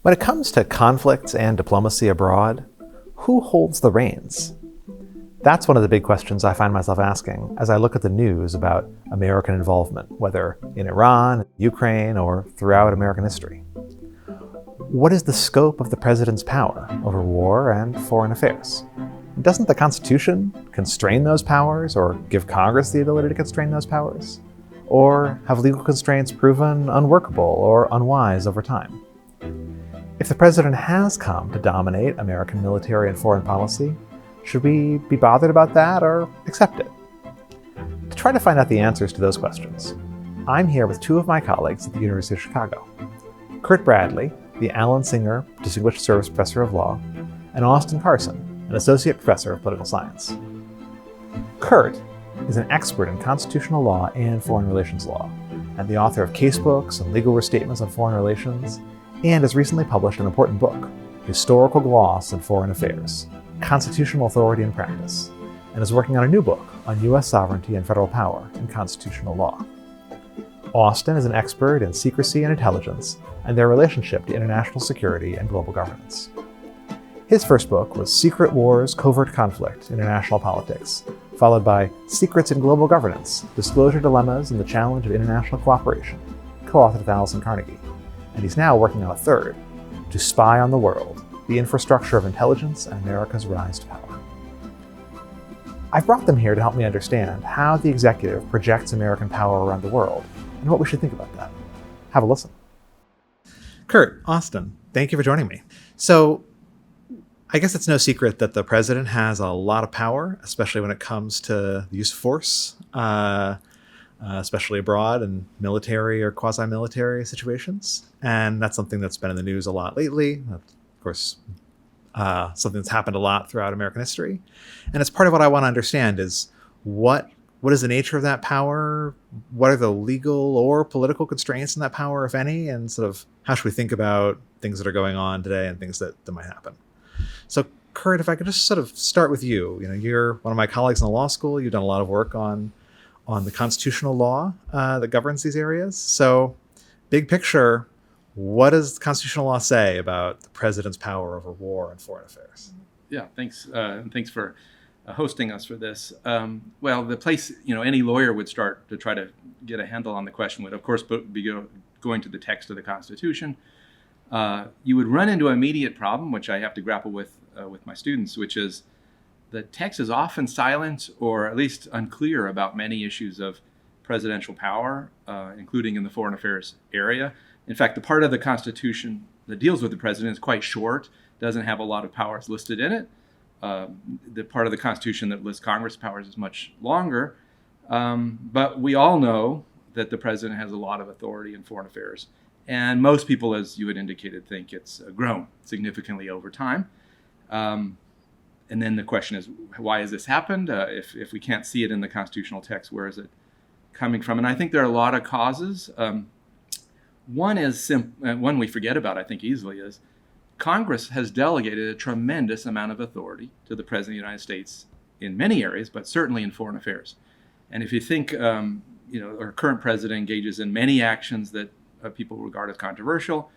When it comes to conflicts and diplomacy abroad, who holds the reins? That's one of the big questions I find myself asking as I look at the news about American involvement, whether in Iran, Ukraine, or throughout American history. What is the scope of the president's power over war and foreign affairs? Doesn't the Constitution constrain those powers or give Congress the ability to constrain those powers? Or have legal constraints proven unworkable or unwise over time? If the president has come to dominate American military and foreign policy, should we be bothered about that or accept it? To try to find out the answers to those questions, I'm here with two of my colleagues at the University of Chicago. Kurt Bradley, the Alan Singer Distinguished Service Professor of Law, and Austin Carson, an Associate Professor of Political Science. Kurt is an expert in constitutional law and foreign relations law, and the author of casebooks and legal restatements on foreign relations, and has recently published an important book, Historical Gloss in Foreign Affairs, Constitutional Authority and Practice, and is working on a new book on U.S. sovereignty and federal power in constitutional law. Austin is an expert in secrecy and intelligence and their relationship to international security and global governance. His first book was Secret Wars, Covert Conflict, International Politics, followed by Secrets in Global Governance, Disclosure Dilemmas and the Challenge of International Cooperation, co-authored with Allison Carnegie. And he's now working on a third, To Spy on the World, the Infrastructure of Intelligence and America's Rise to Power. I've brought them here to help me understand how the executive projects American power around the world and what we should think about that. Have a listen. Kurt, Austin, thank you for joining me. So, I guess it's no secret that the president has a lot of power, especially when it comes to the use of force, especially abroad in military or quasi-military situations. And that's something that's been in the news a lot lately. Of course, something that's happened a lot throughout American history. And it's part of what I want to understand is what is the nature of that power? What are the legal or political constraints in that power, if any? And sort of how should we think about things that are going on today and things that might happen? So, Kurt, if I could just sort of start with you. You're one of my colleagues in the law school. You've done a lot of work on the constitutional law that governs these areas. So, big picture, what does constitutional law say about the president's power over war and foreign affairs? Yeah, thanks. And thanks for hosting us for this. Well, the place, any lawyer would start to try to get a handle on the question would, of course, be going to the text of the Constitution. You would run into an immediate problem, which I have to grapple with my students, which is the text is often silent or at least unclear about many issues of presidential power, including in the foreign affairs area. In fact, the part of the Constitution that deals with the president is quite short, doesn't have a lot of powers listed in it. The part of the Constitution that lists Congress powers is much longer. But we all know that the president has a lot of authority in foreign affairs. And most people, as you had indicated, think it's grown significantly over time. And then the question is, why has this happened? If we can't see it in the constitutional text, where is it coming from? And I think there are a lot of causes. One we forget about, I think, easily is Congress has delegated a tremendous amount of authority to the President of the United States in many areas, but certainly in foreign affairs. And if you think, our current president engages in many actions that people regard as controversial,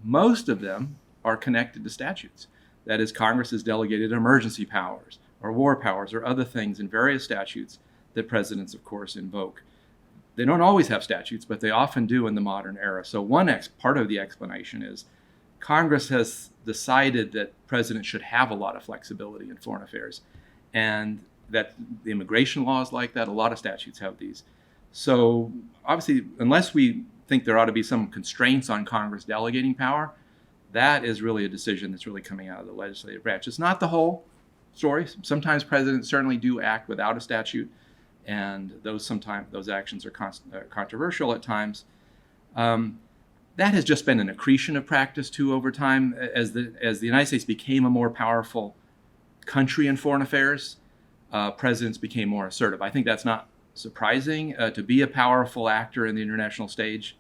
most of them are connected to statutes. That is, Congress has delegated emergency powers or war powers or other things in various statutes that presidents, of course, invoke. They don't always have statutes, but they often do in the modern era. So one part of the explanation is Congress has decided that presidents should have a lot of flexibility in foreign affairs, and that the immigration law is like that. A lot of statutes have these. So obviously, unless we think there ought to be some constraints on Congress delegating power, that is really a decision that's really coming out of the legislative branch. It's not the whole story. Sometimes presidents certainly do act without a statute, and those actions are controversial at times. That has just been an accretion of practice too over time. As the United States became a more powerful country in foreign affairs, presidents became more assertive. I think that's not surprising. To be a powerful actor in the international stage,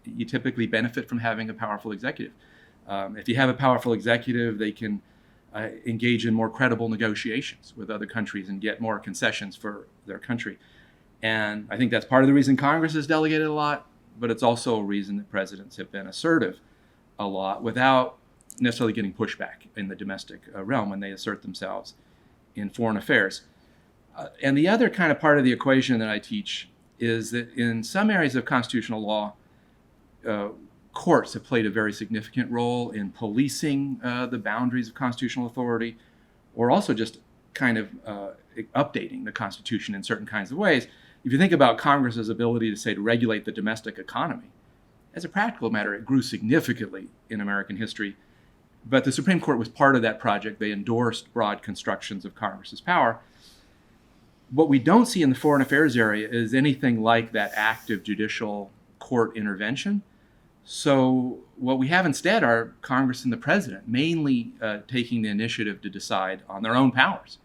you typically benefit from having a powerful executive. If you have a powerful executive, they can engage in more credible negotiations with other countries and get more concessions for their country. And I think that's part of the reason Congress has delegated a lot, but it's also a reason that presidents have been assertive. a lot without necessarily getting pushback in the domestic realm when they assert themselves in foreign affairs. And the other kind of part of the equation that I teach is that in some areas of constitutional law, courts have played a very significant role in policing the boundaries of constitutional authority, or also just kind of updating the Constitution in certain kinds of ways. If you think about Congress's ability to, say, to regulate the domestic economy, as a practical matter, it grew significantly in American history. But the Supreme Court was part of that project. They endorsed broad constructions of Congress's power. What we don't see in the foreign affairs area is anything like that active judicial court intervention. So what we have instead are Congress and the president mainly taking the initiative to decide on their own powers.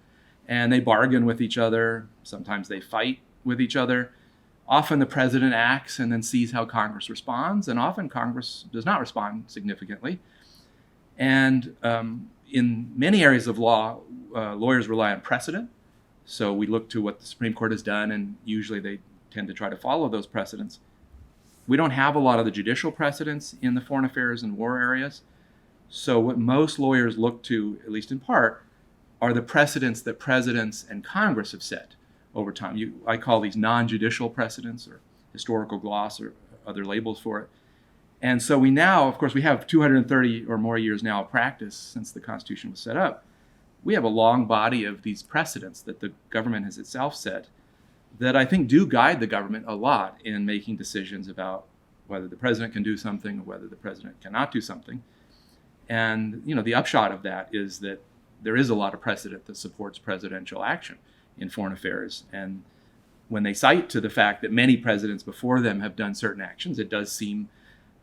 And they bargain with each other. Sometimes they fight with each other. Often the president acts and then sees how Congress responds, and often Congress does not respond significantly. And in many areas of law, lawyers rely on precedent. So we look to what the Supreme Court has done, and usually they tend to try to follow those precedents. We don't have a lot of the judicial precedents in the foreign affairs and war areas. So what most lawyers look to, at least in part, are the precedents that presidents and Congress have set over time. I call these non-judicial precedents, or historical gloss, or other labels for it. And so we now, of course, we have 230 or more years now of practice since the Constitution was set up. We have a long body of these precedents that the government has itself set that I think do guide the government a lot in making decisions about whether the president can do something or whether the president cannot do something. And the upshot of that is that there is a lot of precedent that supports presidential action in foreign affairs. And when they cite to the fact that many presidents before them have done certain actions, it does seem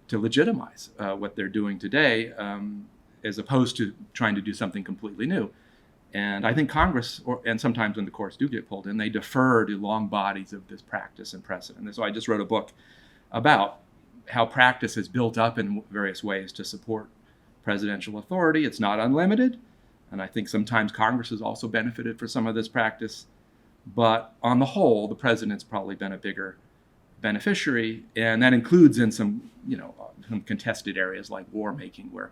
to legitimize what they're doing today, as opposed to trying to do something completely new. And I think Congress, and sometimes when the courts do get pulled in, they defer to long bodies of this practice and precedent. And so I just wrote a book about how practice is built up in various ways to support presidential authority. It's not unlimited. And I think sometimes Congress has also benefited for some of this practice. But on the whole, the president's probably been a bigger beneficiary. And that includes in some contested areas like war making, where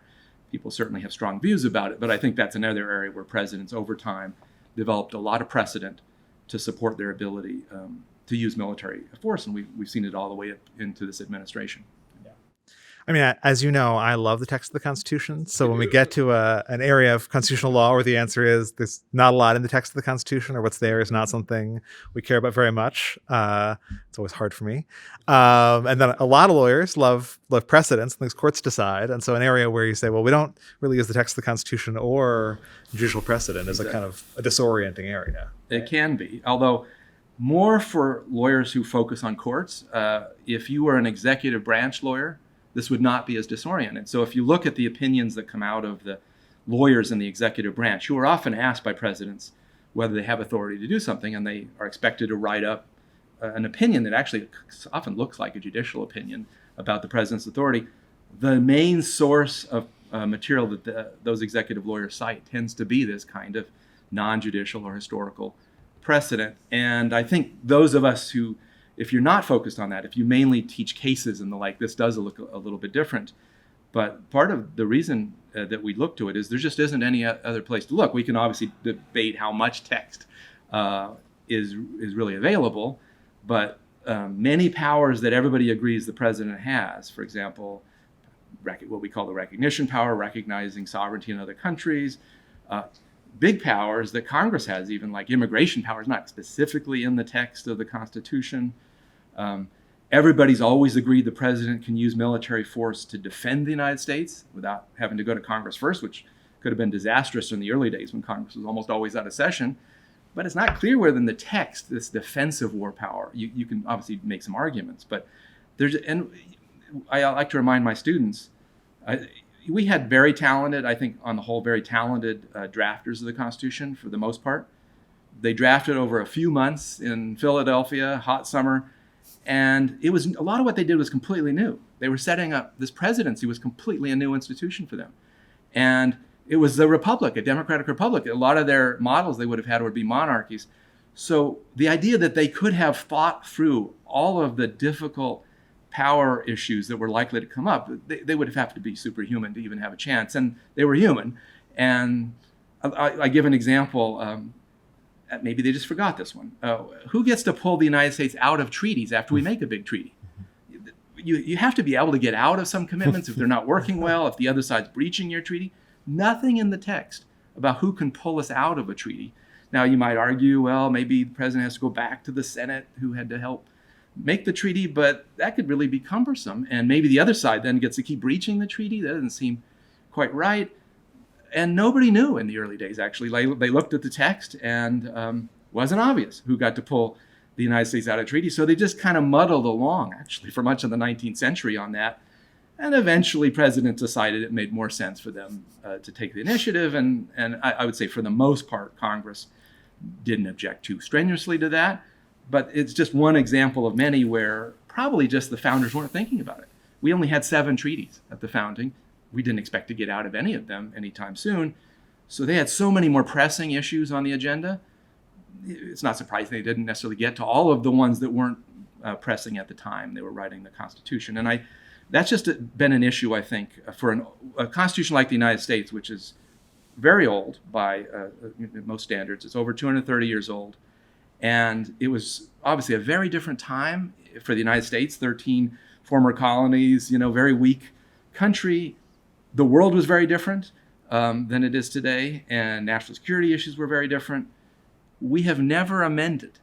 people certainly have strong views about it. But I think that's another area where presidents over time developed a lot of precedent to support their ability to use military force. And we've seen it all the way up into this administration. I mean, as you know, I love the text of the Constitution. So when we get to an area of constitutional law where the answer is there's not a lot in the text of the Constitution, or what's there is not something we care about very much, it's always hard for me. And then a lot of lawyers love precedents and things courts decide. And so an area where you say, well, we don't really use the text of the Constitution or judicial precedent is a kind of a disorienting area. It can be, although more for lawyers who focus on courts. If you were an executive branch lawyer, this would not be as disoriented. So if you look at the opinions that come out of the lawyers in the executive branch, who are often asked by presidents whether they have authority to do something, and they are expected to write up an opinion that actually often looks like a judicial opinion about the president's authority, the main source of material that those executive lawyers cite tends to be this kind of non-judicial or historical precedent. And I think those of us who, if you're not focused on that, if you mainly teach cases and the like, this does look a little bit different. But part of the reason that we look to it is there just isn't any other place to look. We can obviously debate how much text is really available, but many powers that everybody agrees the president has, for example, what we call the recognition power, recognizing sovereignty in other countries, big powers that Congress has, even like immigration powers, not specifically in the text of the Constitution. Everybody's always agreed the president can use military force to defend the United States without having to go to Congress first, which could have been disastrous in the early days when Congress was almost always out of session. But it's not clear whether in the text, this defensive war power, you can obviously make some arguments, but and I like to remind my students, we had very talented, I think on the whole, very talented drafters of the Constitution for the most part. They drafted over a few months in Philadelphia, hot summer, and it was a lot of what they did was completely new. They were setting up, this presidency was completely a new institution for them. And it was a republic, a democratic republic. A lot of their models they would have had would be monarchies. So the idea that they could have thought through all of the difficult power issues that were likely to come up, they would have to be superhuman to even have a chance. And they were human. And I give an example. Maybe they just forgot this one. Who gets to pull the United States out of treaties after we make a big treaty? You have to be able to get out of some commitments if they're not working well, if the other side's breaching your treaty. Nothing in the text about who can pull us out of a treaty. Now, you might argue, well, maybe the president has to go back to the Senate who had to help make the treaty, but that could really be cumbersome. And maybe the other side then gets to keep breaching the treaty. That doesn't seem quite right. And nobody knew in the early days, actually. They looked at the text and wasn't obvious who got to pull the United States out of treaty. So they just kind of muddled along, actually, for much of the 19th century on that. And eventually, presidents decided it made more sense for them to take the initiative. And I would say, for the most part, Congress didn't object too strenuously to that. But it's just one example of many where probably just the founders weren't thinking about it. We only had 7 treaties at the founding. We didn't expect to get out of any of them anytime soon. So they had so many more pressing issues on the agenda. It's not surprising they didn't necessarily get to all of the ones that weren't pressing at the time they were writing the Constitution. And that's just been an issue, I think, for a Constitution like the United States, which is very old by most standards. It's over 230 years old. And it was obviously a very different time for the United States, 13 former colonies, very weak country. The world was very different than it is today, and national security issues were very different. We have never amended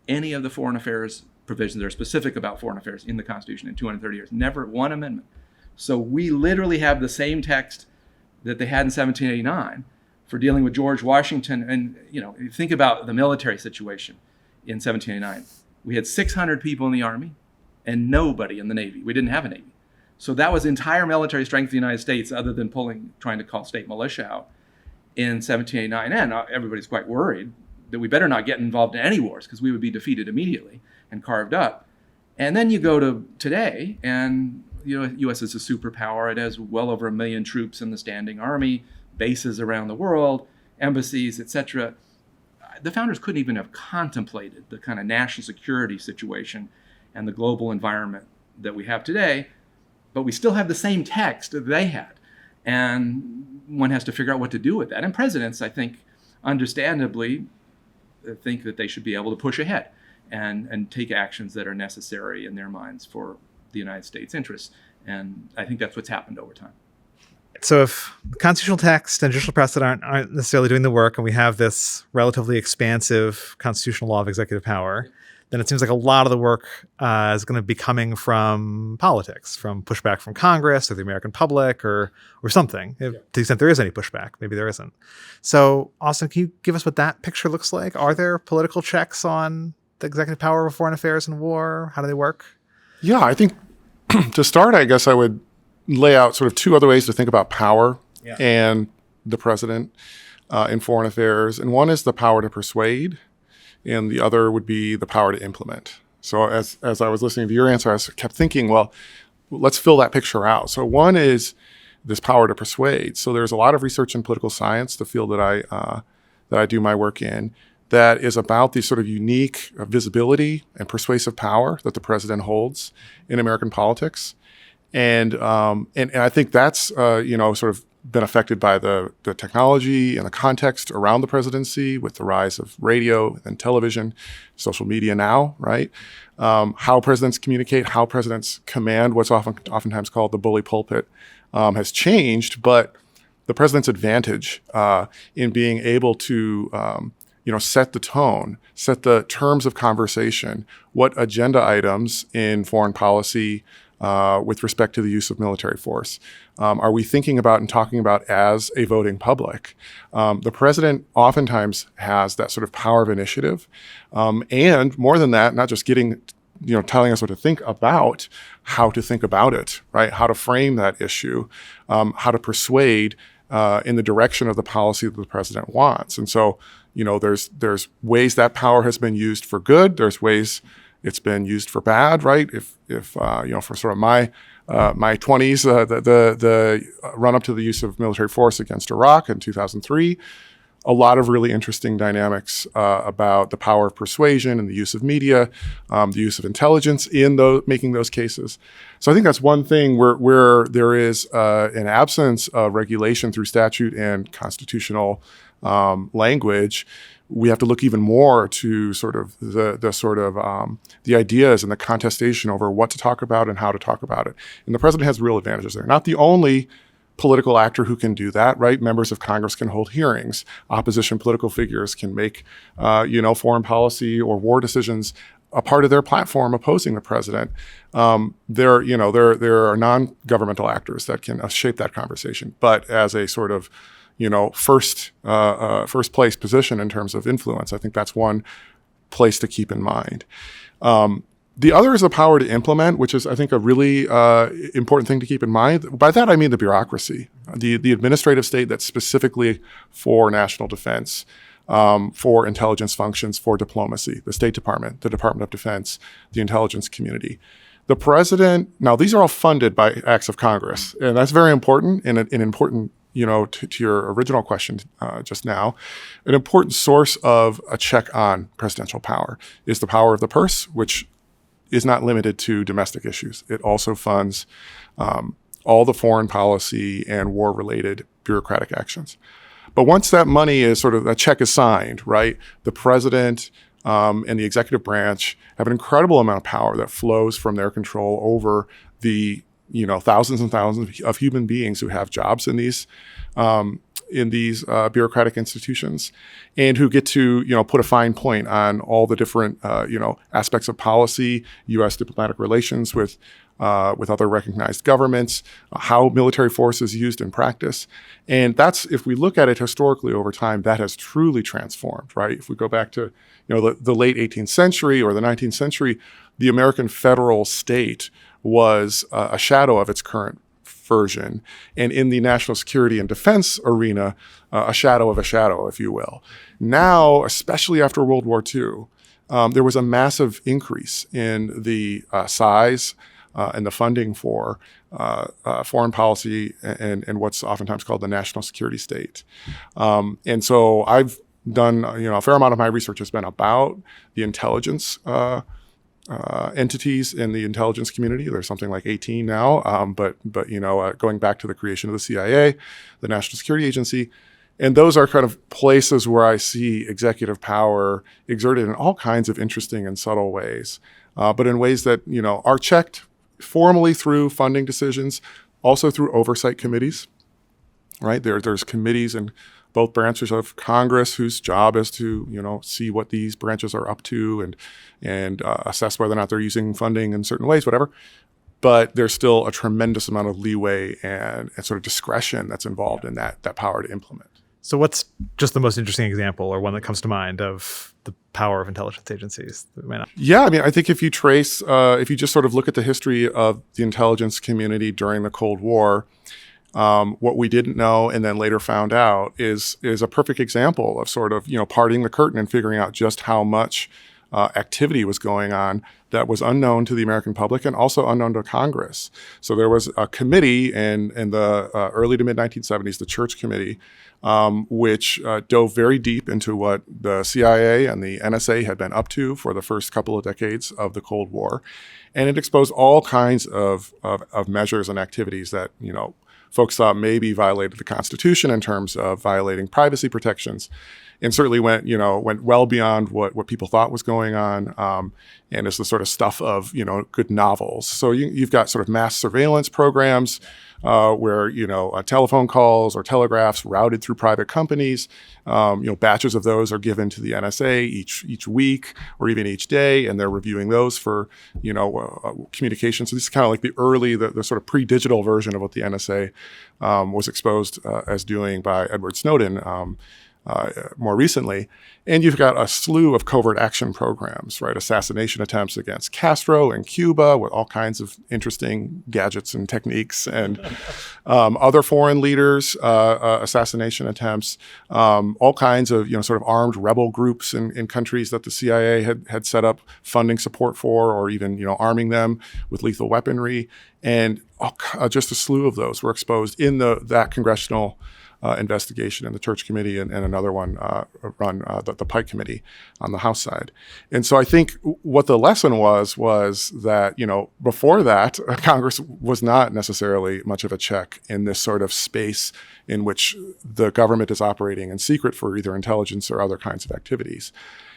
any of the foreign affairs provisions that are specific about foreign affairs in the Constitution in 230 years. Never one amendment. So we literally have the same text that they had in 1789 for dealing with George Washington. And, you think about the military situation in 1789. We had 600 people in the Army and nobody in the Navy. We didn't have a Navy. So that was entire military strength of the United States, other than trying to call state militia out in 1789. And everybody's quite worried that we better not get involved in any wars because we would be defeated immediately and carved up. And then you go to today, and U.S. is a superpower. It has well over 1 million troops in the standing army, bases around the world, embassies, etc. The founders couldn't even have contemplated the kind of national security situation and the global environment that we have today. But we still have the same text that they had. And one has to figure out what to do with that. And presidents, I think, understandably, think that they should be able to push ahead and take actions that are necessary in their minds for the United States interests. And I think that's what's happened over time. So if the constitutional text and judicial precedent aren't necessarily doing the work, and we have this relatively expansive constitutional law of executive power, then it seems like a lot of the work is going to be coming from politics, from pushback from Congress or the American public or something, to the extent there is any pushback. Maybe there isn't. So, Austin, can you give us what that picture looks like? Are there political checks on the executive power of foreign affairs and war? How do they work? Yeah, I think to start, I guess I would lay out sort of 2 other ways to think about power and the president in foreign affairs. And one is the power to persuade, and the other would be the power to implement. So as I was listening to your answer, I kept thinking, well, let's fill that picture out. So one is this power to persuade. So there's a lot of research in political science, the field that I do my work in, that is about the sort of unique visibility and persuasive power that the president holds in American politics. And I think that's sort of been affected by the technology and the context around the presidency with the rise of radio and television, social media now, right? How presidents communicate, how presidents command what's oftentimes called the bully pulpit has changed, but the president's advantage in being able to set the tone, set the terms of conversation, what agenda items in foreign policy with respect to the use of military force are we thinking about and talking about as a voting public? The president oftentimes has that sort of power of initiative. And more than that, not just telling us what to think about, how to think about it, right? How to frame that issue, how to persuade in the direction of the policy that the president wants. And so, there's ways that power has been used for good. There's ways it's been used for bad, right? If for sort of my 20s, the run up to the use of military force against Iraq in 2003, a lot of really interesting dynamics about the power of persuasion and the use of media, the use of intelligence in making those cases. So I think that's one thing where there is an absence of regulation through statute and constitutional language. We have to look even more to sort of the ideas and the contestation over what to talk about and how to talk about it. And the president has real advantages there. Not the only political actor who can do that, right? Members of Congress can hold hearings. Opposition political figures can make, foreign policy or war decisions a part of their platform opposing the president. There are non-governmental actors that can shape that conversation. But as a sort of first place position in terms of influence, I think that's one place to keep in mind. The other is the power to implement, which is, I think, a really important thing to keep in mind. By that, I mean the bureaucracy, the administrative state that's specifically for national defense, for intelligence functions, for diplomacy, the State Department, the Department of Defense, the intelligence community. The president, now these are all funded by acts of Congress, and that's very important and an important, to your original question just now, an important source of a check on presidential power is the power of the purse, which is not limited to domestic issues. It also funds all the foreign policy and war-related bureaucratic actions. But once that money is that check is signed, right, the president and the executive branch have an incredible amount of power that flows from their control over the thousands and thousands of human beings who have jobs in these bureaucratic institutions, and who get to put a fine point on all the different aspects of policy, U.S. diplomatic relations with other recognized governments, how military force is used in practice. And that's, if we look at it historically over time, that has truly transformed, right? If we go back to the late 18th century or the 19th century, the American federal state was a shadow of its current version, and in the national security and defense arena, a shadow of a shadow, if you will. Now, especially after World War II, there was a massive increase in the size and the funding for foreign policy and what's oftentimes called the national security state. And so I've done, a fair amount of my research has been about the intelligence entities in the intelligence community. There's something like 18 now, but going back to the creation of the CIA, the National Security Agency, and those are kind of places where I see executive power exerted in all kinds of interesting and subtle ways, but in ways that are checked formally through funding decisions, also through oversight committees. Right, there's committees in both branches of Congress whose job is to see what these branches are up to and assess whether or not they're using funding in certain ways, whatever. But there's still a tremendous amount of leeway and sort of discretion that's involved in that power to implement. So what's just the most interesting example or one that comes to mind of the power of intelligence agencies? Yeah, I mean, I think if you trace, if you just sort of look at the history of the intelligence community during the Cold War, what we didn't know and then later found out is a perfect example of sort of, parting the curtain and figuring out just how much activity was going on that was unknown to the American public and also unknown to Congress. So there was a committee in the early to mid 1970s, the Church Committee, which dove very deep into what the CIA and the NSA had been up to for the first couple of decades of the Cold War. And it exposed all kinds of measures and activities that, folks thought maybe violated the Constitution in terms of violating privacy protections, and certainly went well beyond what people thought was going on, and is the sort of stuff of good novels. So you've got sort of mass surveillance programs where telephone calls or telegraphs routed through private companies. Batches of those are given to the NSA each week or even each day, and they're reviewing those for communication. So this is kind of like the sort of pre-digital version of what the NSA was exposed as doing by Edward Snowden more recently. And you've got a slew of covert action programs, right? Assassination attempts against Castro in Cuba with all kinds of interesting gadgets and techniques, and other foreign leaders, assassination attempts, all kinds of, sort of armed rebel groups in countries that the CIA had set up funding support for, or even, arming them with lethal weaponry. And just a slew of those were exposed in that congressional investigation in the Church Committee and another one run the Pike Committee on the House side. And so I think what the lesson was that, before that, Congress was not necessarily much of a check in this sort of space in which the government is operating in secret for either intelligence or other kinds of activities.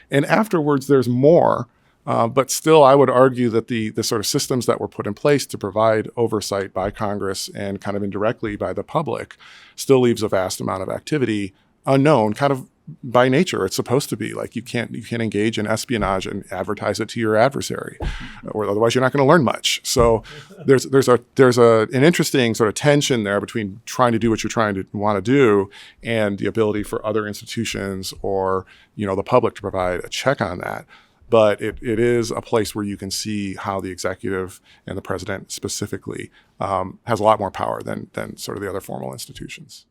And afterwards, there's more. But still, I would argue that the sort of systems that were put in place to provide oversight by Congress and kind of indirectly by the public still leaves a vast amount of activity unknown, kind of by nature. It's supposed to be like you can't engage in espionage and advertise it to your adversary, or otherwise you're not going to learn much. So there's an interesting sort of tension there between trying to do what you're trying to want to do and the ability for other institutions or the public to provide a check on that. But it is a place where you can see how the executive and the president specifically has a lot more power than sort of the other formal institutions.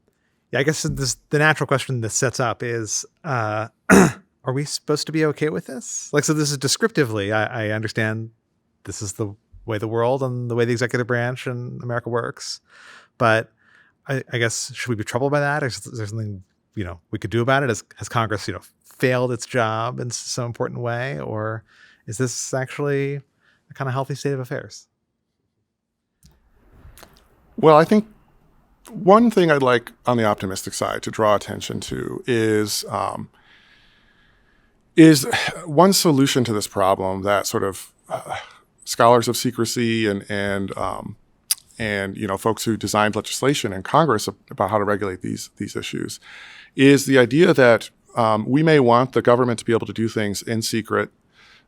Yeah, I guess the natural question this sets up is, are we supposed to be okay with this? So this is descriptively, I understand this is the way the world and the way the executive branch in America works. But I guess, should we be troubled by that? Is there something, we could do about it? Has Congress, failed its job in some important way? Or is this actually a kind of healthy state of affairs? Well, I think one thing I'd like on the optimistic side to draw attention to is one solution to this problem that sort of scholars of secrecy and folks who designed legislation in Congress about how to regulate these issues is the idea that we may want the government to be able to do things in secret,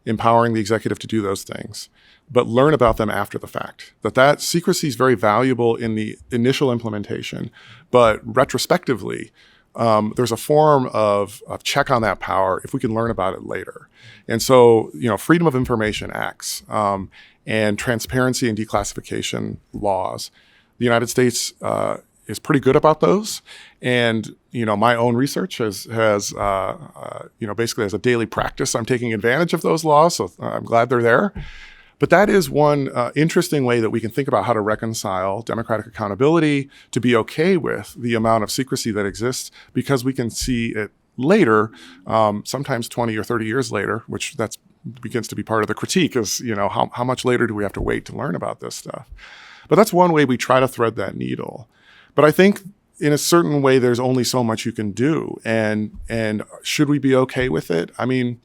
empowering the executive to do those things, but learn about them after the fact. That secrecy is very valuable in the initial implementation, but retrospectively, there's a form of check on that power if we can learn about it later. And so, Freedom of Information Acts and transparency and declassification laws, the United States is pretty good about those. And, my own research has basically as a daily practice, I'm taking advantage of those laws. So I'm glad they're there. But that is one interesting way that we can think about how to reconcile democratic accountability to be okay with the amount of secrecy that exists, because we can see it later, sometimes 20 or 30 years later, which that begins to be part of the critique is, how much later do we have to wait to learn about this stuff? But that's one way we try to thread that needle. But I think in a certain way, there's only so much you can do. And should we be okay with it? I mean,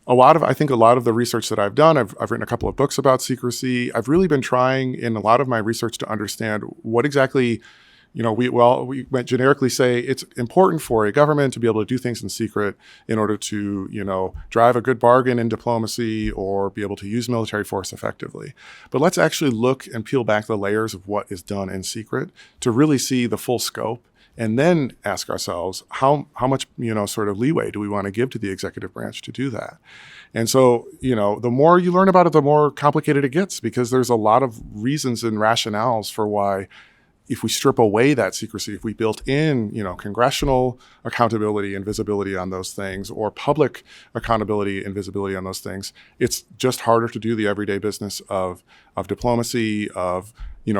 I think a lot of the research that I've done, I've written a couple of books about secrecy. I've really been trying in a lot of my research to understand what exactly, we might generically say it's important for a government to be able to do things in secret in order to, drive a good bargain in diplomacy or be able to use military force effectively. But let's actually look and peel back the layers of what is done in secret to really see the full scope. And then ask ourselves, how much, sort of leeway do we want to give to the executive branch to do that? And so, the more you learn about it, the more complicated it gets, because there's a lot of reasons and rationales for why, if we strip away that secrecy, if we built in, congressional accountability and visibility on those things, or public accountability and visibility on those things, it's just harder to do the everyday business of diplomacy, of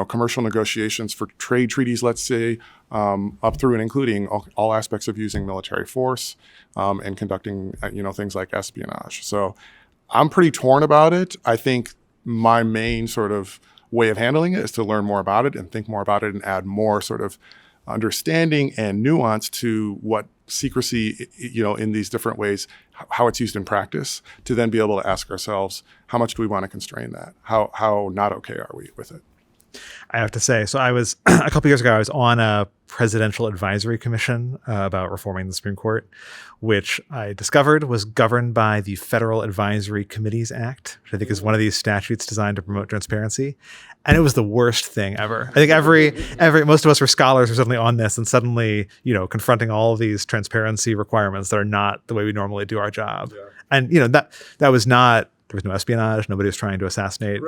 commercial negotiations for trade treaties, let's say, up through and including all aspects of using military force and conducting, things like espionage. So I'm pretty torn about it. I think my main sort of way of handling it is to learn more about it and think more about it and add more sort of understanding and nuance to what secrecy, in these different ways, how it's used in practice, to then be able to ask ourselves, how much do we want to constrain that? How not okay are we with it? I have to say, so I was a couple years ago, I was on a presidential advisory commission about reforming the Supreme Court, which I discovered was governed by the Federal Advisory Committees Act, which I think is one of these statutes designed to promote transparency. And it was the worst thing ever. I think most of us were scholars who are suddenly on this and suddenly, confronting all of these transparency requirements that are not the way we normally do our job. Yeah. And, that was not, there was no espionage. Nobody was trying to assassinate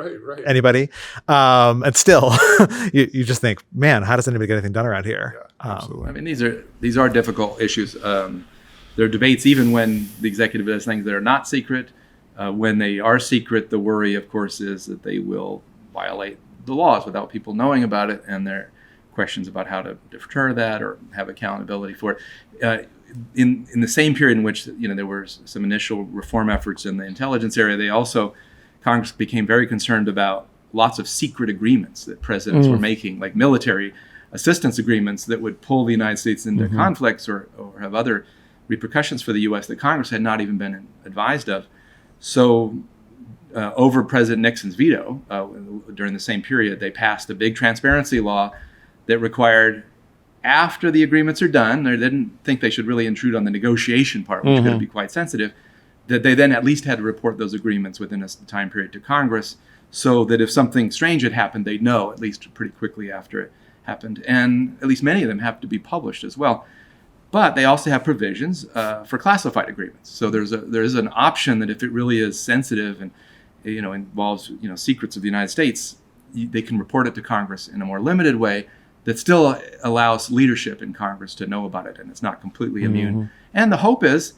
anybody. And still, you just think, man, how does anybody get anything done around here? Yeah, absolutely. I mean, these are difficult issues. There are debates even when the executive does things that are not secret. When they are secret, the worry, of course, is that they will violate the laws without people knowing about it. And there, of questions about how to deter that or have accountability for it. In the same period in which there were some initial reform efforts in the intelligence area, Congress became very concerned about lots of secret agreements that presidents were making, like military assistance agreements that would pull the United States into conflicts or have other repercussions for the U.S. that Congress had not even been advised of. So over President Nixon's veto, during the same period, they passed a big transparency law that required, after the agreements are done, they didn't think they should really intrude on the negotiation part, which could be quite sensitive, that they then at least had to report those agreements within a time period to Congress, so that if something strange had happened, they'd know at least pretty quickly after it happened. And at least many of them have to be published as well. But they also have provisions for classified agreements. So there is an option that if it really is sensitive and involves secrets of the United States, they can report it to Congress in a more limited way that still allows leadership in Congress to know about it, and it's not completely immune. And the hope is,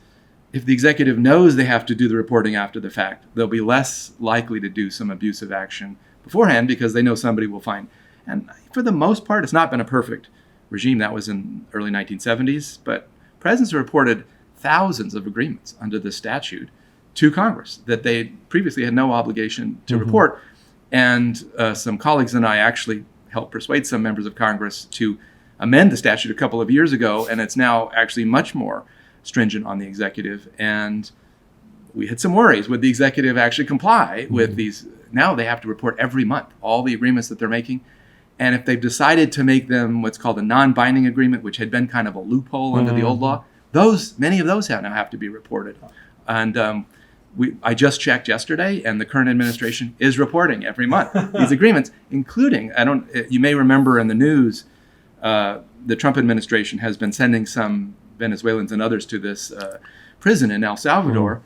if the executive knows they have to do the reporting after the fact, they'll be less likely to do some abusive action beforehand because they know somebody will find. And for the most part, it's not been a perfect regime. That was in early 1970s, but presidents reported thousands of agreements under this statute to Congress that they previously had no obligation to report. And some colleagues and I actually helped persuade some members of Congress to amend the statute a couple of years ago, and it's now actually much more stringent on the executive. And we had some worries. Would the executive actually comply with these? Now they have to report every month all the agreements that they're making. And if they've decided to make them what's called a non-binding agreement, which had been kind of a loophole under the old law, many of those now have to be reported. And I just checked yesterday, and the current administration is reporting every month these agreements, including, you may remember in the news, the Trump administration has been sending some Venezuelans and others to this prison in El Salvador,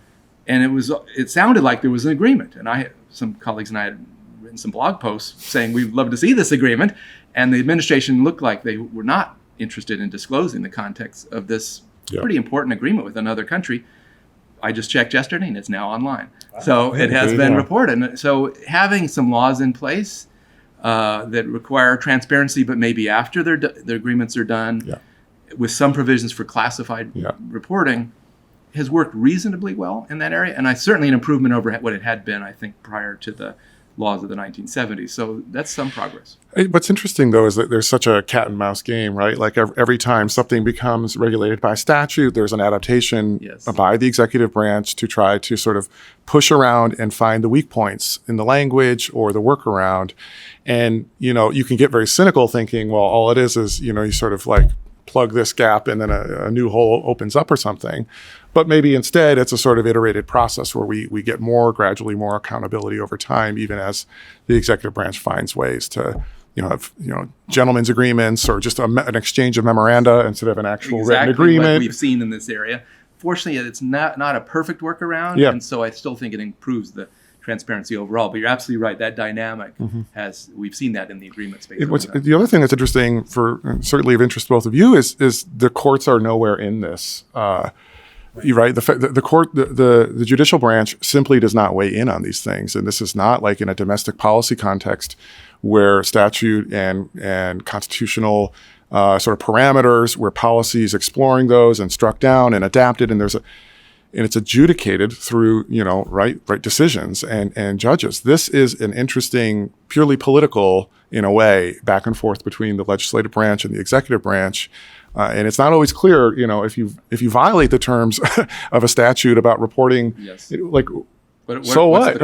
and it sounded like there was an agreement. And some colleagues and I had written some blog posts saying we'd love to see this agreement, and the administration looked like they were not interested in disclosing the context of this pretty important agreement with another country. I just checked yesterday, and it's now online. Wow. So it has been reported. And so having some laws in place that require transparency, but maybe after their agreements are done, with some provisions for classified reporting, has worked reasonably well in that area. And certainly an improvement over what it had been, I think, prior to the laws of the 1970s. So that's some progress. What's interesting, though, is that there's such a cat and mouse game, right? Like every time something becomes regulated by statute, there's an adaptation by the executive branch to try to sort of push around and find the weak points in the language or the workaround. And, you can get very cynical thinking, well, all it is, you sort of like plug this gap and then a new hole opens up or something. But maybe instead it's a sort of iterated process where we get gradually more accountability over time, even as the executive branch finds ways to, have, gentlemen's agreements or just an exchange of memoranda instead of an actual written agreement. What we've seen in this area. Fortunately, it's not a perfect workaround, and so I still think it improves the transparency overall. But you're absolutely right. That dynamic we've seen that in the agreement space. The other thing that's interesting, certainly of interest to both of you, is the courts are nowhere in this. You're right. The court, the judicial branch simply does not weigh in on these things, and this is not like in a domestic policy context where statute and constitutional sort of parameters, where policy is exploring those and struck down and adapted, and it's adjudicated through right decisions and judges. This is an interesting, purely political, in a way, back and forth between the legislative branch and the executive branch. And it's not always clear, if you violate the terms of a statute about reporting, so what?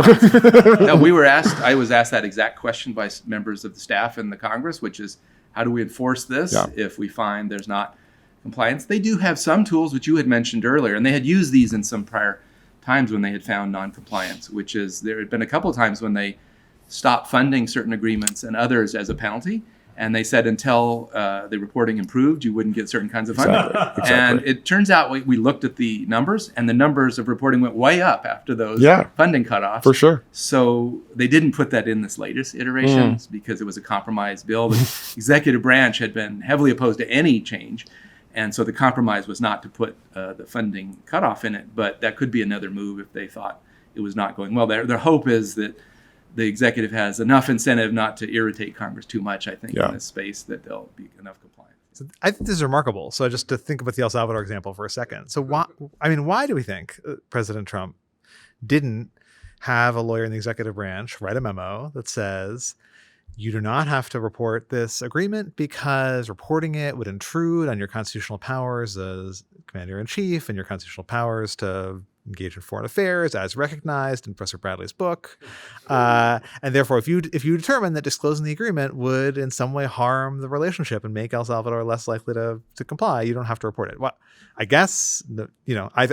No, I was asked that exact question by members of the staff in the Congress, which is, how do we enforce this if we find there's not compliance? They do have some tools, which you had mentioned earlier, and they had used these in some prior times when they had found non-compliance, which is, there had been a couple of times when they stopped funding certain agreements and others as a penalty. And they said until the reporting improved, you wouldn't get certain kinds of funding. Exactly. And it turns out we looked at the numbers, and the numbers of reporting went way up after those funding cutoffs. For sure. So they didn't put that in this latest iteration because it was a compromise bill. The executive branch had been heavily opposed to any change. And so the compromise was not to put the funding cutoff in it. But that could be another move if they thought it was not going well. Their hope is that the executive has enough incentive not to irritate Congress too much, I think, in this space, that there'll be enough compliance. So I think this is remarkable. So just to think about the El Salvador example for a second. So why do we think President Trump didn't have a lawyer in the executive branch write a memo that says, you do not have to report this agreement because reporting it would intrude on your constitutional powers as commander-in-chief and your constitutional powers to engage in foreign affairs as recognized in Professor Bradley's book. And therefore, if you determine that disclosing the agreement would in some way harm the relationship and make El Salvador less likely to comply, you don't have to report it. Well, I guess,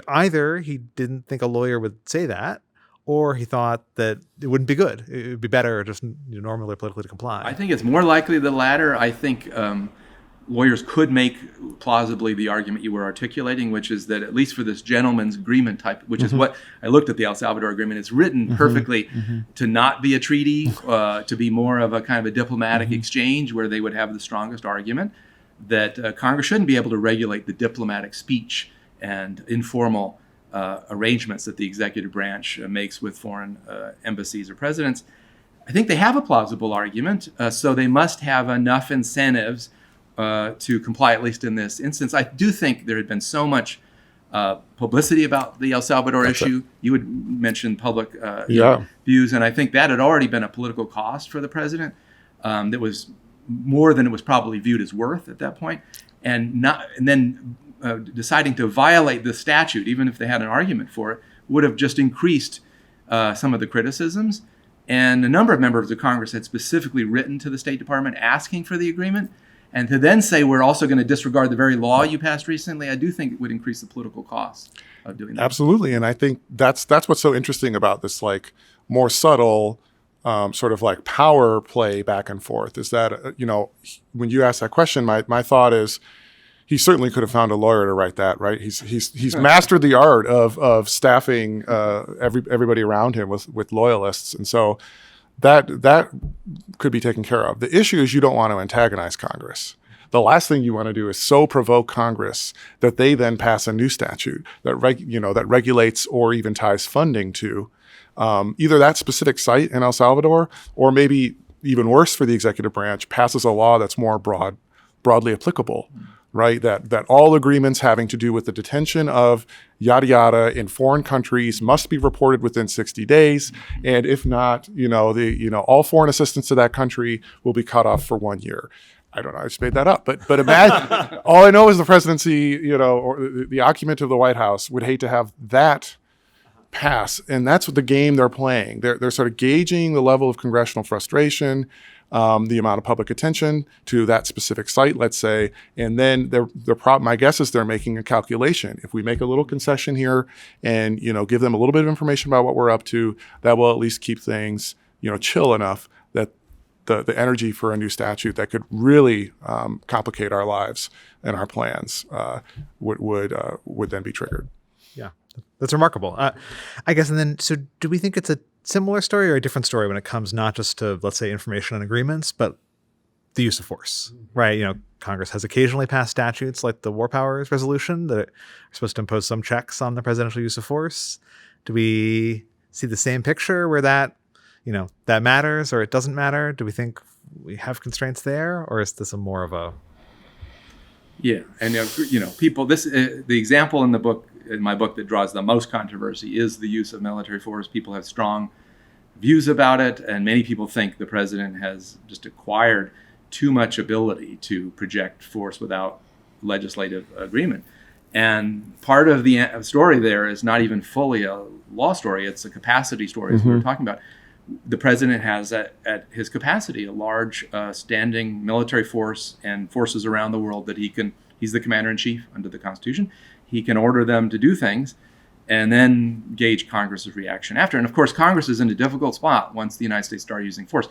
either he didn't think a lawyer would say that, or he thought that it wouldn't be good. It would be better just normally politically to comply. I think it's more likely the latter. I think lawyers could make plausibly the argument you were articulating, which is that at least for this gentleman's agreement type, which is what I looked at the El Salvador agreement, it's written perfectly to not be a treaty, to be more of a kind of a diplomatic exchange where they would have the strongest argument that Congress shouldn't be able to regulate the diplomatic speech and informal arrangements that the executive branch makes with foreign embassies or presidents. I think they have a plausible argument, so they must have enough incentives to comply, at least in this instance. I do think there had been so much publicity about the El Salvador issue. You had mentioned public views, and I think that had already been a political cost for the president that was more than it was probably viewed as worth at that point. And then deciding to violate the statute, even if they had an argument for it, would have just increased some of the criticisms. And a number of members of Congress had specifically written to the State Department asking for the agreement. And to then say we're also going to disregard the very law you passed recently, I do think it would increase the political cost of doing that. Absolutely. And I think that's what's so interesting about this more subtle sort of power play back and forth is that, when you ask that question, my thought is, he certainly could have found a lawyer to write that, right? He's mastered the art of staffing everybody around him with loyalists, and so that could be taken care of. The issue is you don't want to antagonize Congress. The last thing you want to do is so provoke Congress that they then pass a new statute that regulates or even ties funding to either that specific site in El Salvador, or maybe even worse for the executive branch, passes a law that's more broadly applicable. Right, that all agreements having to do with the detention of yada yada in foreign countries must be reported within 60 days, and if not, all foreign assistance to that country will be cut off for 1 year. I don't know, I just made that up, but imagine. All I know is the presidency, or the occupant of the White House would hate to have that pass, and that's what the game they're playing. They're sort of gauging the level of congressional frustration. The amount of public attention to that specific site, let's say, and then my guess is they're making a calculation. If we make a little concession here and give them a little bit of information about what we're up to, that will at least keep things chill enough that the energy for a new statute that could really complicate our lives and our plans would then be triggered. Yeah, that's remarkable. I guess, and then so do we think it's a similar story or a different story when it comes not just to, let's say, information and agreements, but the use of force, right? Congress has occasionally passed statutes like the War Powers Resolution that are supposed to impose some checks on the presidential use of force. Do we see the same picture where that matters or it doesn't matter? Do we think we have constraints there, or is this a more of a... Yeah, and people, the example in my book that draws the most controversy is the use of military force. People have strong views about it, and many people think the president has just acquired too much ability to project force without legislative agreement. And part of the story there is not even fully a law story, it's a capacity story, as we were talking about. The president has at his capacity a large standing military force and forces around the world that he's the commander-in-chief under the Constitution. He can order them to do things and then gauge Congress's reaction after. And of course, Congress is in a difficult spot once the United States start using force.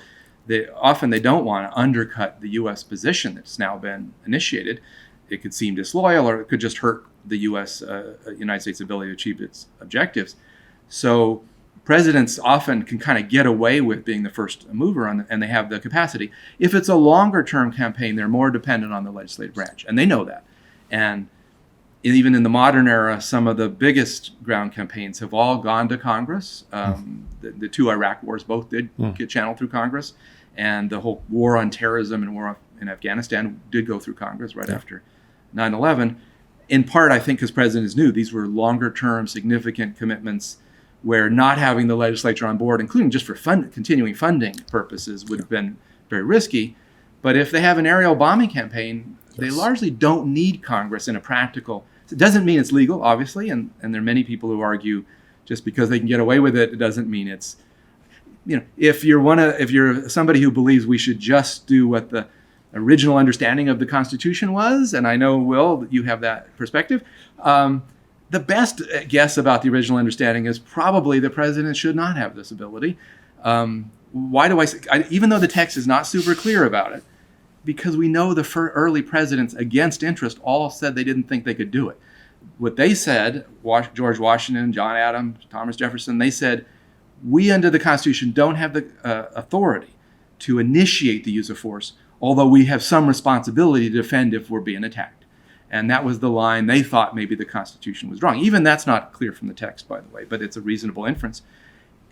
They don't want to undercut the U.S. position that's now been initiated. It could seem disloyal, or it could just hurt the United States ability to achieve its objectives. So presidents often can kind of get away with being the first mover and they have the capacity. If it's a longer term campaign, they're more dependent on the legislative branch, and they know that. And even in the modern era, some of the biggest ground campaigns have all gone to Congress. The two Iraq wars both did get channeled through Congress, and the whole war on terrorism and war in Afghanistan did go through Congress right after 9/11. In part, I think, because presidents knew these were longer-term, significant commitments where not having the legislature on board, including just for continuing funding purposes, would have been very risky. But if they have an aerial bombing campaign, they largely don't need Congress in a practical. It doesn't mean it's legal, obviously, and there are many people who argue just because they can get away with it, it doesn't mean it's. If you're somebody who believes we should just do what the original understanding of the Constitution was, and I know, Will, that you have that perspective, the best guess about the original understanding is probably the president should not have this ability. Why do I say, even though the text is not super clear about it, because we know the early presidents against interest all said they didn't think they could do it. What they said, George Washington, John Adams, Thomas Jefferson, they said, we under the Constitution don't have the authority to initiate the use of force, although we have some responsibility to defend if we're being attacked. And that was the line they thought maybe the Constitution was drawing. Even that's not clear from the text, by the way, but it's a reasonable inference.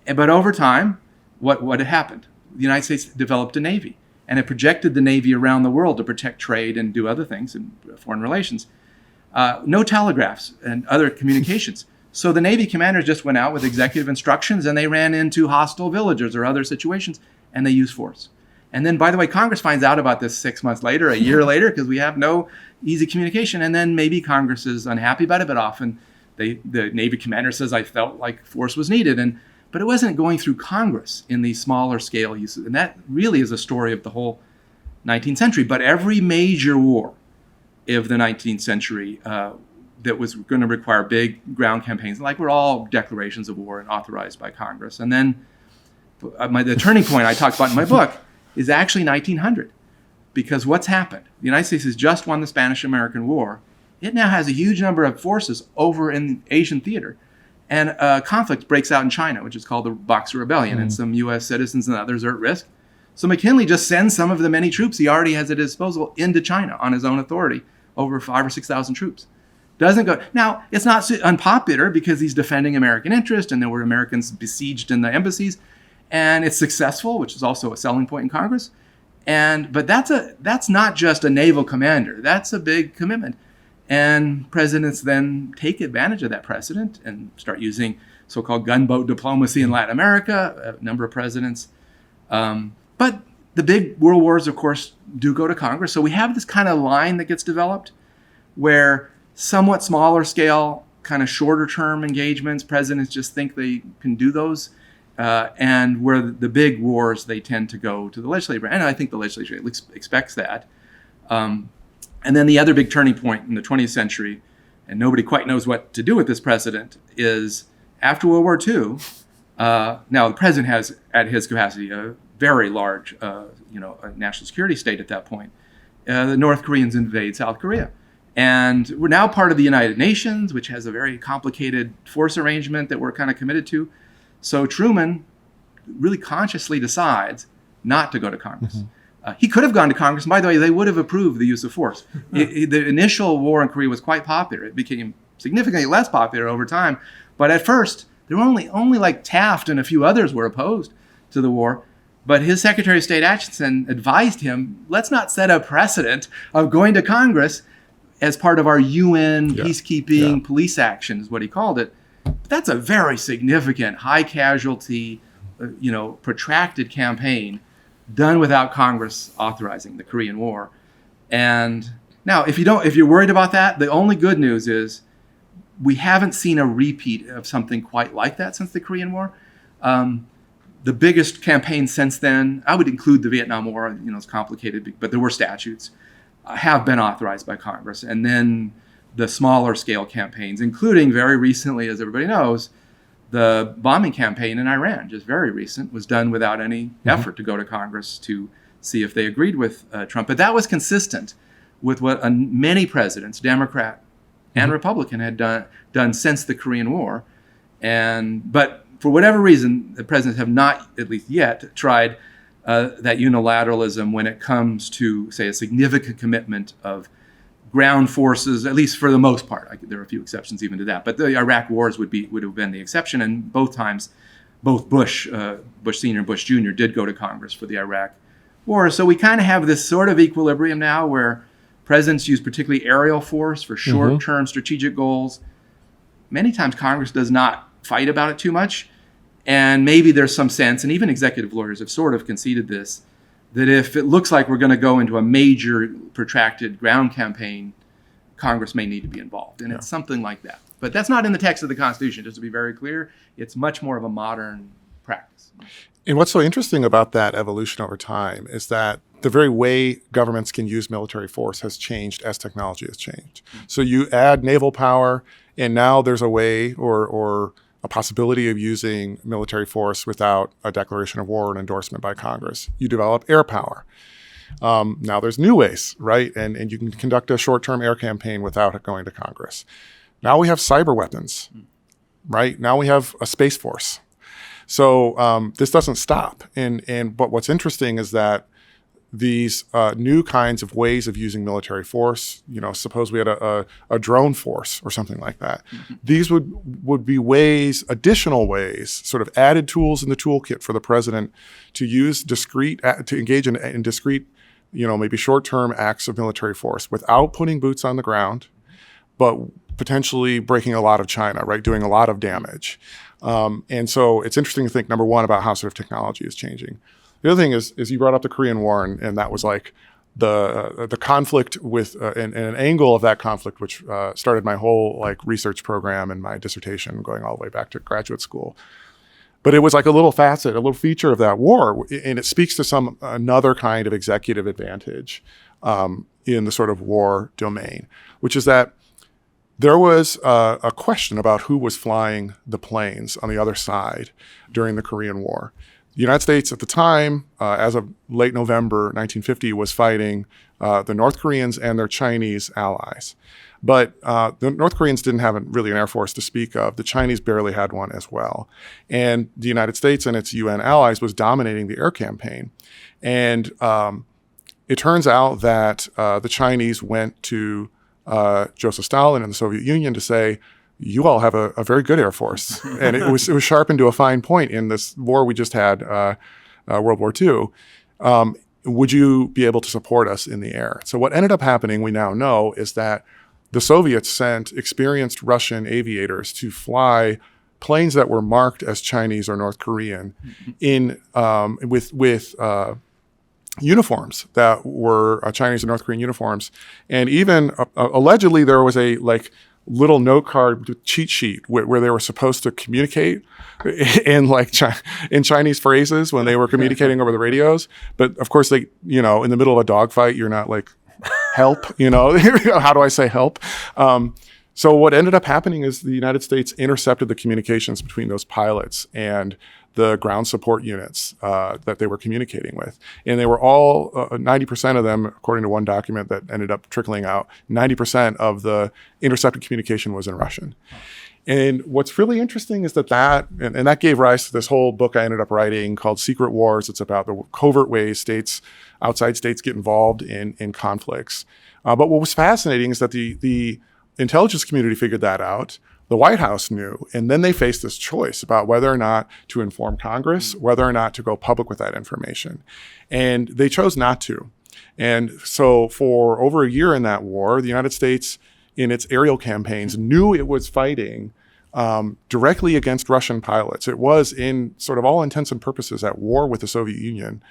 But over time, what had happened? The United States developed a Navy, and it projected the Navy around the world to protect trade and do other things in foreign relations. No telegraphs and other communications. So the Navy commanders just went out with executive instructions, and they ran into hostile villages or other situations, and they used force. And then, by the way, Congress finds out about this 6 months later, a year later, because we have no easy communication. And then maybe Congress is unhappy about it, but often the Navy commander says, I felt like force was needed. But it wasn't going through Congress in these smaller scale uses. And that really is a story of the whole 19th century. But every major war of the 19th century that was going to require big ground campaigns, like were all declarations of war and authorized by Congress. And then the turning point I talked about in my book is actually 1900. Because what's happened? The United States has just won the Spanish-American War. It now has a huge number of forces over in Asian theater. And a conflict breaks out in China, which is called the Boxer Rebellion, and some U.S. citizens and others are at risk. So McKinley just sends some of the many troops he already has at his disposal into China on his own authority, over 5,000 or 6,000 troops. Doesn't go. Now, it's not unpopular because he's defending American interest, and there were Americans besieged in the embassies, and it's successful, which is also a selling point in Congress. But that's not just a naval commander. That's a big commitment. And presidents then take advantage of that precedent and start using so-called gunboat diplomacy in Latin America, a number of presidents. But the big world wars, of course, do go to Congress. So we have this kind of line that gets developed where somewhat smaller scale, kind of shorter term engagements, presidents just think they can do those. And where the big wars, they tend to go to the legislature. And I think the legislature expects that. And then the other big turning point in the 20th century, and nobody quite knows what to do with this precedent, is after World War II. Now the president has at his capacity a very large, national security state at that point. The North Koreans invade South Korea. And we're now part of the United Nations, which has a very complicated force arrangement that we're kind of committed to. So Truman really consciously decides not to go to Congress. Mm-hmm. He could have gone to Congress, and by the way, they would have approved the use of force. The initial war in Korea was quite popular. It became significantly less popular over time. But at first, there were only like Taft and a few others were opposed to the war. But his Secretary of State Atchison advised him, let's not set a precedent of going to Congress as part of our UN peacekeeping police action, is what he called it. But that's a very significant, high casualty, protracted campaign done without Congress authorizing the Korean War. And now, if you're worried about that, the only good news is we haven't seen a repeat of something quite like that since the Korean War. The biggest campaign since then, I would include the Vietnam War, it's complicated, but there were statutes, have been authorized by Congress. And then the smaller scale campaigns, including very recently, as everybody knows, the bombing campaign in Iran, just very recent, was done without any effort to go to Congress to see if they agreed with Trump. But that was consistent with what many presidents, Democrat and Republican, had done since the Korean War. But for whatever reason, the presidents have not, at least yet, tried that unilateralism when it comes to, say, a significant commitment of ground forces, at least for the most part. There are a few exceptions even to that, but the Iraq wars would have been the exception. And both times, both Bush Sr. and Bush Jr. did go to Congress for the Iraq war. So we kind of have this sort of equilibrium now where presidents use particularly aerial force for short-term strategic goals. Many times Congress does not fight about it too much. And maybe there's some sense, and even executive lawyers have sort of conceded this, that if it looks like we're going to go into a major protracted ground campaign, Congress may need to be involved. And it's something like that. But that's not in the text of the Constitution, just to be very clear. It's much more of a modern practice. And what's so interesting about that evolution over time is that the very way governments can use military force has changed as technology has changed. So you add naval power, and now there's a way or a possibility of using military force without a declaration of war and endorsement by Congress. You develop air power. Now there's new ways, right? And you can conduct a short-term air campaign without it going to Congress. Now we have cyber weapons, right? Now we have a space force. So this doesn't stop. But what's interesting is that these new kinds of ways of using military force, suppose we had a drone force or something like that. These would be additional ways, sort of added tools in the toolkit for the president to use to engage in discrete, maybe short-term acts of military force without putting boots on the ground, but potentially breaking a lot of China, right? Doing a lot of damage. And so it's interesting to think, number one, about how sort of technology is changing. The other thing is you brought up the Korean War, and that was like the conflict with and an angle of that conflict, which started my whole research program and my dissertation going all the way back to graduate school. But it was like a little facet, a little feature of that war, and it speaks to another kind of executive advantage in the sort of war domain, which is that there was a question about who was flying the planes on the other side during the Korean War. The United States at the time, as of late November 1950, was fighting the North Koreans and their Chinese allies. But the North Koreans didn't have really an air force to speak of. The Chinese barely had one as well. And the United States and its UN allies was dominating the air campaign. And it turns out that the Chinese went to Joseph Stalin and the Soviet Union to say, you all have a very good Air Force. And it was sharpened to a fine point in this war we just had, World War II. Would you be able to support us in the air? So what ended up happening, we now know, is that the Soviets sent experienced Russian aviators to fly planes that were marked as Chinese or North Korean with uniforms that were Chinese and North Korean uniforms. And even allegedly there was a little note card cheat sheet where they were supposed to communicate in in Chinese phrases when they were communicating over the radios. But of course they, in the middle of a dogfight, you're not help, how do I say help? So what ended up happening is the United States intercepted the communications between those pilots and the ground support units that they were communicating with. And they were all, 90% of them, according to one document that ended up trickling out, 90% of the intercepted communication was in Russian. And what's really interesting is that that gave rise to this whole book I ended up writing called Secret Wars. It's about the covert ways outside states get involved in conflicts. But what was fascinating is that the intelligence community figured that out. The White House knew, and then they faced this choice about whether or not to inform Congress, whether or not to go public with that information. And they chose not to. And so for over a year in that war, the United States, in its aerial campaigns, knew it was fighting directly against Russian pilots. It was, in sort of all intents and purposes, at war with the Soviet Union,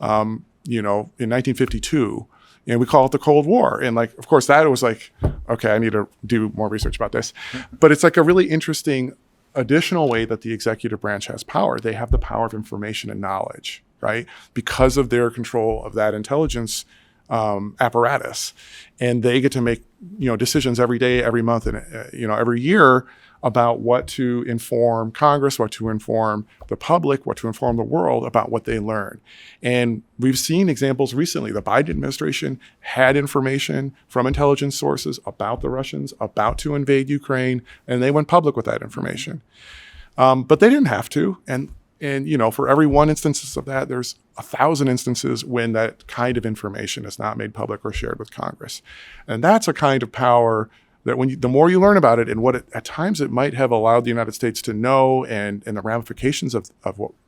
in 1952. And we call it the Cold War. And of course, that was okay, I need to do more research about this. But it's a really interesting additional way that the executive branch has power. They have the power of information and knowledge, right? Because of their control of that intelligence apparatus. And they get to make, decisions every day, every month, and, every year about what to inform Congress, what to inform the public, what to inform the world about what they learn. And we've seen examples recently. The Biden administration had information from intelligence sources about the Russians, about to invade Ukraine, and they went public with that information. But they didn't have to. And for every one instance of that, there's 1,000 instances when that kind of information is not made public or shared with Congress. And that's a kind of power that the more you learn about it and at times it might have allowed the United States to know and the ramifications of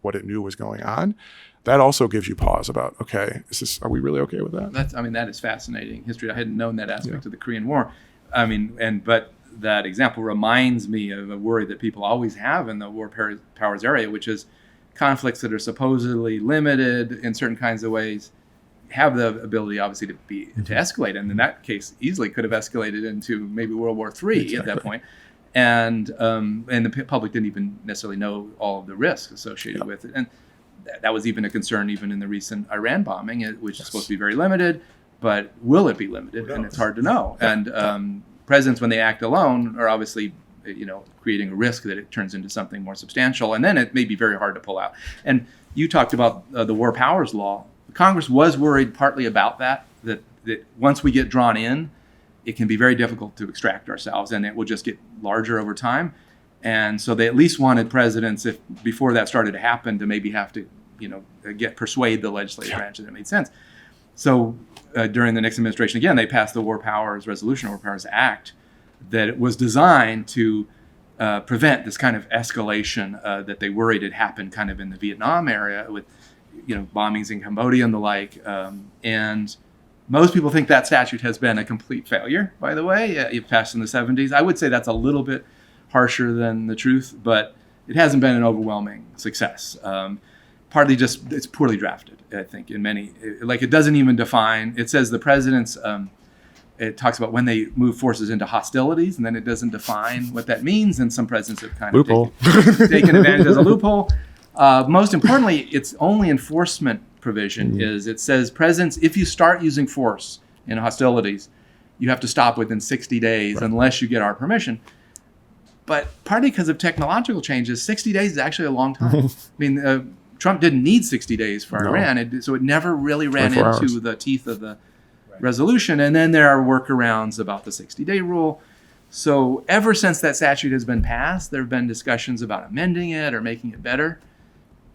what it knew was going on, that also gives you pause about, okay, are we really okay with that? That is fascinating history. I hadn't known that aspect of the Korean War. But that example reminds me of a worry that people always have in the war powers area, which is conflicts that are supposedly limited in certain kinds of ways have the ability, obviously, to escalate, and in that case, easily could have escalated into maybe World War III at that point. And the public didn't even necessarily know all of the risks associated with it. And that was even a concern even in the recent Iran bombing, which is supposed to be very limited, but will it be limited? And it's hard to know. And presidents, when they act alone, are obviously creating a risk that it turns into something more substantial, and then it may be very hard to pull out. And you talked about the War Powers Law. Congress was worried partly about that once we get drawn in, it can be very difficult to extract ourselves, and it will just get larger over time. And so they at least wanted presidents, if before that started to happen, to maybe have to, persuade the legislative branch that it made sense. So during the Nixon administration, again, they passed the War Powers Act that was designed to prevent this kind of escalation that they worried had happened kind of in the Vietnam area with bombings in Cambodia and the like. And most people think that statute has been a complete failure, by the way. It passed in the 70s. I would say that's a little bit harsher than the truth, but it hasn't been an overwhelming success. Partly just it's poorly drafted, I think, in many. It doesn't even define. It says the president's, it talks about when they move forces into hostilities, and then it doesn't define what that means, and some presidents have kind of taken advantage as a loophole. Most importantly, its only enforcement provision is it says presidents, if you start using force in hostilities, you have to stop within 60 days unless you get our permission. But partly because of technological changes, 60 days is actually a long time. Trump didn't need 60 days for Iran, so it never really ran into the teeth of the resolution. And then there are workarounds about the 60-day rule. So ever since that statute has been passed, there have been discussions about amending it or making it better.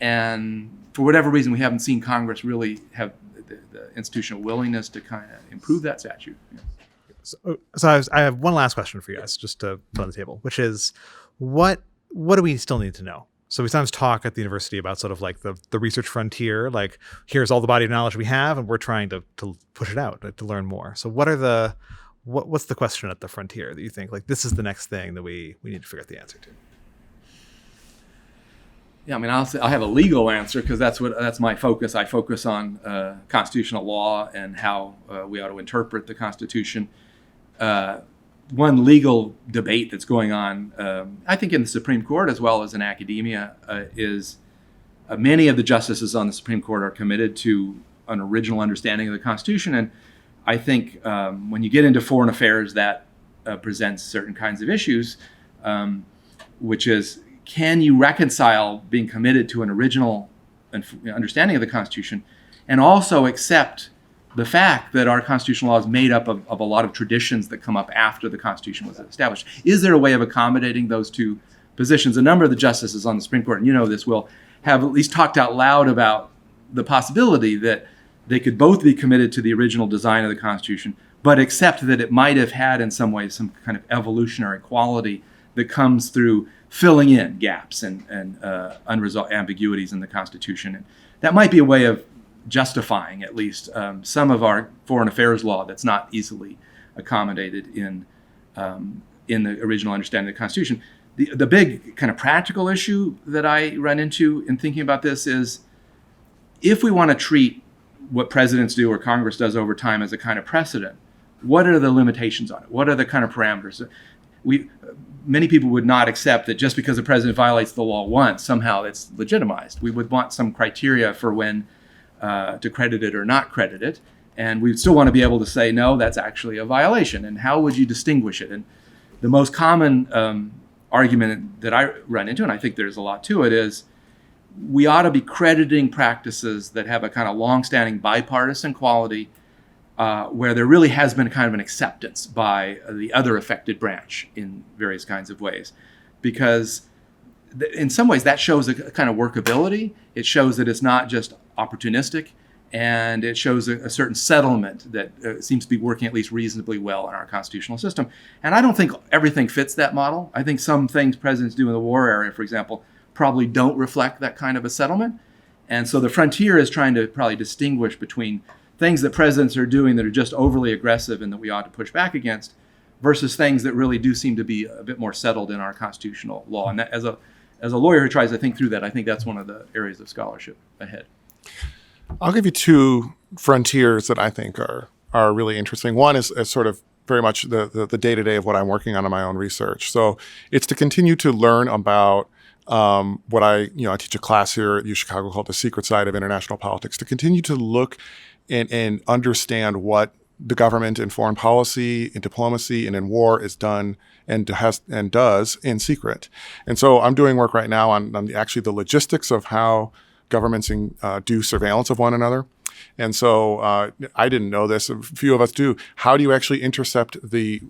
And for whatever reason, we haven't seen Congress really have the institutional willingness to kind of improve that statute. So I have one last question for you guys, just to put on the table, which is what do we still need to know? So we sometimes talk at the university about sort of like the research frontier, like here's all the body of knowledge we have, and we're trying to push it out, to learn more. So what's the question at the frontier that you think like this is the next thing that we need to figure out the answer to? Yeah, I'll have a legal answer because that's my focus. I focus on constitutional law and how we ought to interpret the Constitution. One legal debate that's going on, I think in the Supreme Court as well as in academia, is many of the justices on the Supreme Court are committed to an original understanding of the Constitution. And I think when you get into foreign affairs, that presents certain kinds of issues, which is, can you reconcile being committed to an original understanding of the Constitution and also accept the fact that our constitutional law is made up of a lot of traditions that come up after the Constitution was established? Is there a way of accommodating those two positions? A number of the justices on the Supreme Court, and you know this, will have at least talked out loud about the possibility that they could both be committed to the original design of the Constitution, but accept that it might have had in some ways some kind of evolutionary quality that comes through filling in gaps and unresolved ambiguities in the Constitution. And that might be a way of justifying at least some of our foreign affairs law that's not easily accommodated in the original understanding of the Constitution. The big kind of practical issue that I run into in thinking about this is, if we want to treat what presidents do or Congress does over time as a kind of precedent, what are the limitations on it? What are the kind of parameters? Many people would not accept that just because a president violates the law once, somehow it's legitimized. We would want some criteria for when to credit it or not credit it. And we still want to be able to say, no, that's actually a violation. And how would you distinguish it? And the most common argument that I run into, and I think there's a lot to it, is we ought to be crediting practices that have a kind of long-standing bipartisan quality, where there really has been kind of an acceptance by the other affected branch in various kinds of ways. Because in some ways that shows a kind of workability. It shows that it's not just opportunistic, and it shows a certain settlement that seems to be working at least reasonably well in our constitutional system. And I don't think everything fits that model. I think some things presidents do in the war area, for example, probably don't reflect that kind of a settlement. And so the frontier is trying to probably distinguish between things that presidents are doing that are just overly aggressive and that we ought to push back against, versus things that really do seem to be a bit more settled in our constitutional law. And that, as a lawyer who tries to think through that, I think that's one of the areas of scholarship ahead. I'll give you two frontiers that I think are really interesting. One is sort of very much the day-to-day of what I'm working on in my own research. So it's to continue to learn about what I teach a class here at UChicago called The Secret Side of International Politics, to continue to look and understand what the government in foreign policy, in diplomacy, and in war is done and does in secret. And so I'm doing work right now on actually the logistics of how governments do surveillance of one another. And so I didn't know this. A few of us do. How do you actually intercept the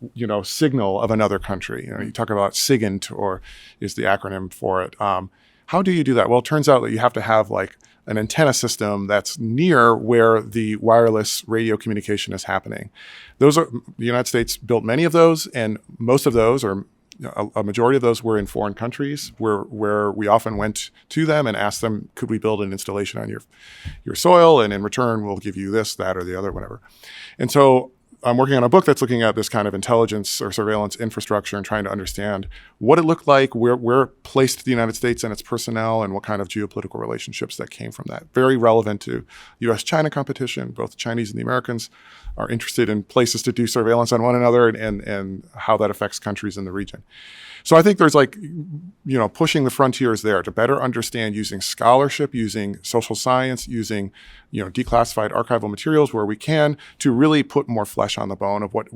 signal of another country? You talk about SIGINT, or is the acronym for it. How do you do that? Well, it turns out that you have to have like an antenna system that's near where the wireless radio communication is happening. The United States built many of those, and most of those, or a majority of those, were in foreign countries where we often went to them and asked them, could we build an installation on your soil? And in return, we'll give you this, that, or the other, whatever. And so I'm working on a book that's looking at this kind of intelligence or surveillance infrastructure and trying to understand what it looked like, where it placed the United States and its personnel, and what kind of geopolitical relationships that came from that. Very relevant to U.S.-China competition. Both the Chinese and the Americans are interested in places to do surveillance on one another, and how that affects countries in the region. So I think there's pushing the frontiers there to better understand, using scholarship, using social science, using declassified archival materials where we can, to really put more flesh on the bone of what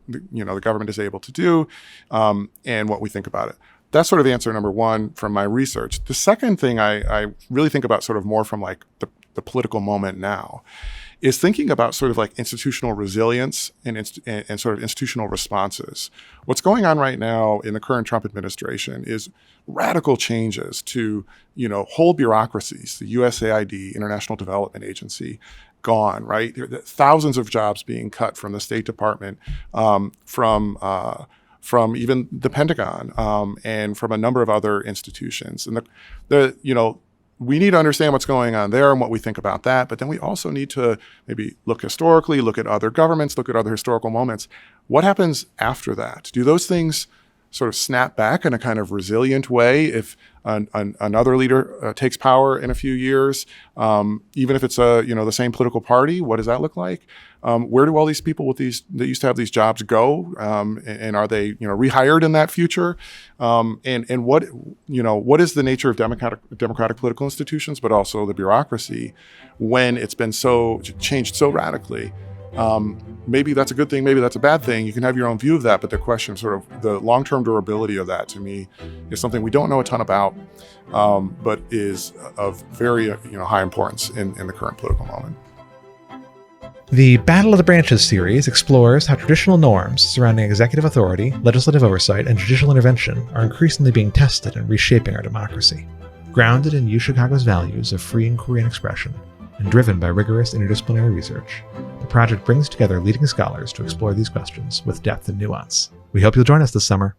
the government is able to do, and what we think about it. That's sort of answer number one from my research. The second thing I really think about, sort of more from like the political moment now, is thinking about sort of like institutional resilience and sort of institutional responses. What's going on right now in the current Trump administration is radical changes to, whole bureaucracies, the USAID, International Development Agency, gone, right? There are thousands of jobs being cut from the State Department, from even the Pentagon, and from a number of other institutions. And we need to understand what's going on there and what we think about that. But then we also need to maybe look historically, look at other governments, look at other historical moments. What happens after that? Do those things sort of snap back in a kind of resilient way if another leader takes power in a few years, even if it's the same political party? What does that look like? Where do all these people that used to have these jobs go? And are they rehired in that future? And what is the nature of democratic political institutions, but also the bureaucracy, when it's been changed so radically? Maybe that's a good thing, maybe that's a bad thing. You can have your own view of that, but the question, sort of the long-term durability of that, to me, is something we don't know a ton about, but is of very high importance in the current political moment. The Battle of the Branches series explores how traditional norms surrounding executive authority, legislative oversight, and judicial intervention are increasingly being tested and reshaping our democracy. Grounded in UChicago's values of free inquiry and expression, and driven by rigorous interdisciplinary research, the project brings together leading scholars to explore these questions with depth and nuance. We hope you'll join us this summer.